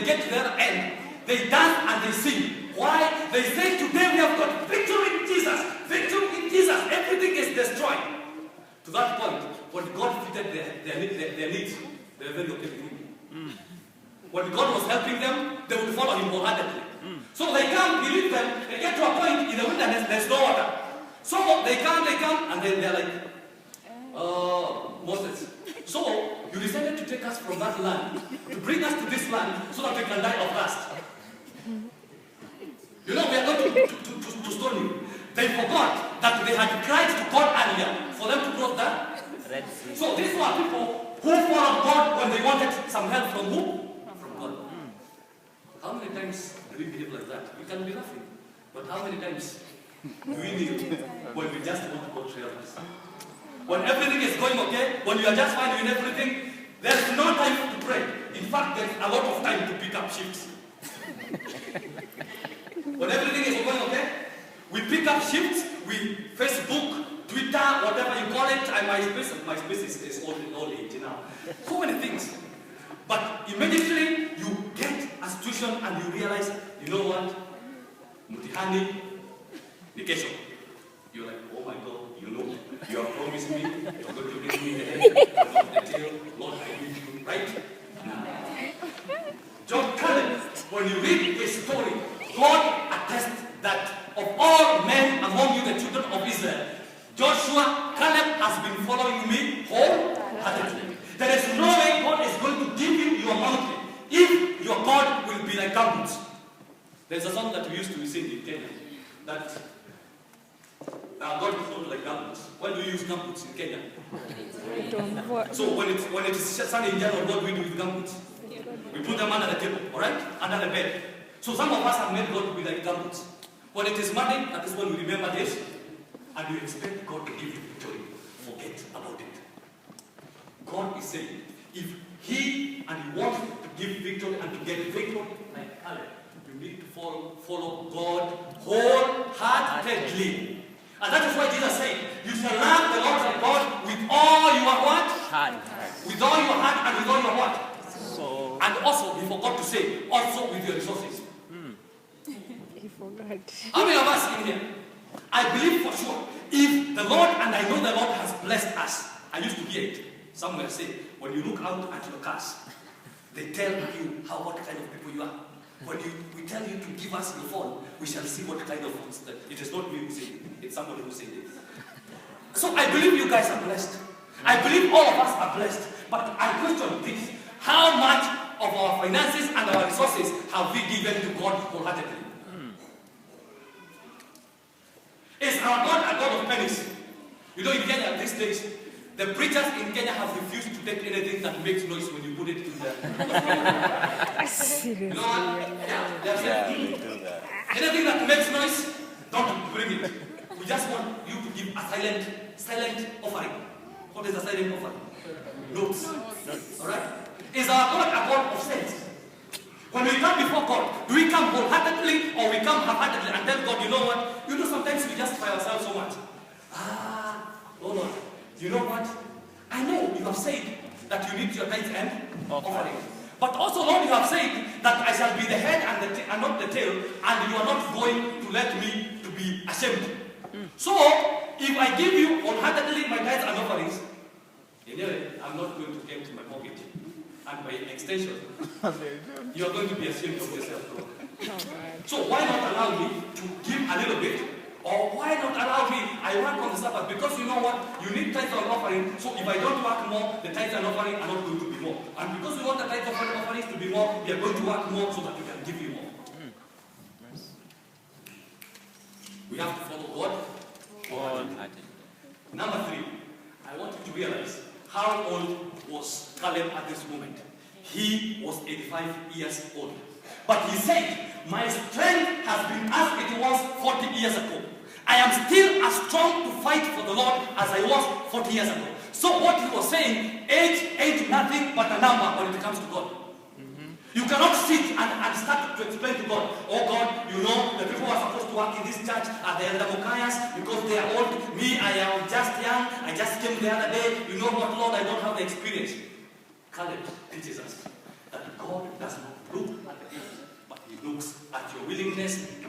they get to their end, they dance and they sing. Why? They say, today we have got victory in Jesus. Victory in Jesus. Everything is destroyed. To that point, when God fitted their needs, they were very okay with him. When God was helping them, they would follow him wholeheartedly. So they come, he leads them, they get to a point in the wilderness, there's no water. So they come, and then they're like, Moses, so you decided to take us from that land, to bring us to this land, so that we can die of thirst. You know, we are going to stone you. They forgot that they had cried to God earlier for them to cross the Red Sea. So these were people who followed God when they wanted some help from who? From God. How many times do we behave like that? We can be laughing. But how many times do we kneel when we just want God to help us? When everything is going okay, when you are just fine in everything, there is no time to pray. In fact, there is a lot of time to pick up shifts. When everything is going okay, we pick up shifts, we Facebook, Twitter, whatever you call it, and my space is all age now. So many things. But immediately you get a situation and you realize, you know what? Mutihani, vacation. You're like, oh my God, you know, you have promised me, you're going to bring me the head, not the tail, Lord, I need you, right? John Caleb, when you read his story, God attests that of all men among you, the children of Israel, Joshua, Caleb has been following me wholeheartedly. There is no way God is going to give you your mountain if your God will be like gumboots. There's a song that we used to sing in Kenya that God is not like gumboots. When do you use gumboots in Kenya? So when it is sunny in general, what do we do with gumboots? We put them under the table, alright? Under the bed. So some of us have made God to be like gumboots. When it is Monday, that is when we remember this, and you expect God to give you victory. Forget about it. God is saying, if He wants to give victory and to get victory like Caleb, you need to follow God wholeheartedly. And that is why Jesus said, you shall love the Lord thy God with all your what? Heart. With all your heart and with all your what? So. And also, he forgot to say, also with your resources. He forgot. How many of us in here? I believe for sure, if the Lord, and I know the Lord has blessed us, I used to hear it somewhere say, when you look out at your cars, they tell you what kind of people you are. When we tell you to give us your phone, we shall see what kind of phones that. It is not me who said it, it's somebody who said it. So I believe you guys are blessed. I believe all of us are blessed. But I question this. How much of our finances and our resources have we given to God wholeheartedly? Is our God a God of pennies? You know, in Kenya these days, the preachers in Kenya have refused to take anything that makes noise when you put it in the Seriously. You know what? Yeah, they have said, anything that makes noise, don't bring it. We just want you to give a silent offering. What is a silent offering? Notes. Alright? Is our God a God of sense? When we come before God, do we come wholeheartedly or we come half-heartedly and tell God, you know what? You know, sometimes we justify ourselves so much. Oh Lord, you know what? I know you have said that you need your tithe and offering. But also, Lord, you have said that I shall be the head and not the tail, and you are not going to let me to be ashamed. So, if I give you wholeheartedly my tithes and offerings, anyway, I'm not going to empty my pocket. And by extension, you are going to be ashamed of yourself. So why not allow me to give a little bit? Or why not allow me, I work on the Sabbath, because you know what, you need tithes and offering, so if I don't work more, the tithes and offering are not going to be more. And because we want the tithes and offerings to be more, we are going to work more so that we can give you more. We have to follow God. Number 3, I want you to realize, how old was Caleb at this moment? He was 85 years old. But he said, my strength has been as it was 40 years ago. I am still as strong to fight for the Lord as I was 40 years ago. So what he was saying, age ain't nothing but a number when it comes to God. You cannot sit and start to explain to God, oh God, you know, the people who are supposed to work in this church are the elder Mokayas because they are old. Me, I am just young. I just came the other day. You know what, Lord, I don't have the experience. Caleb teaches us that God does not look at looks at your willingness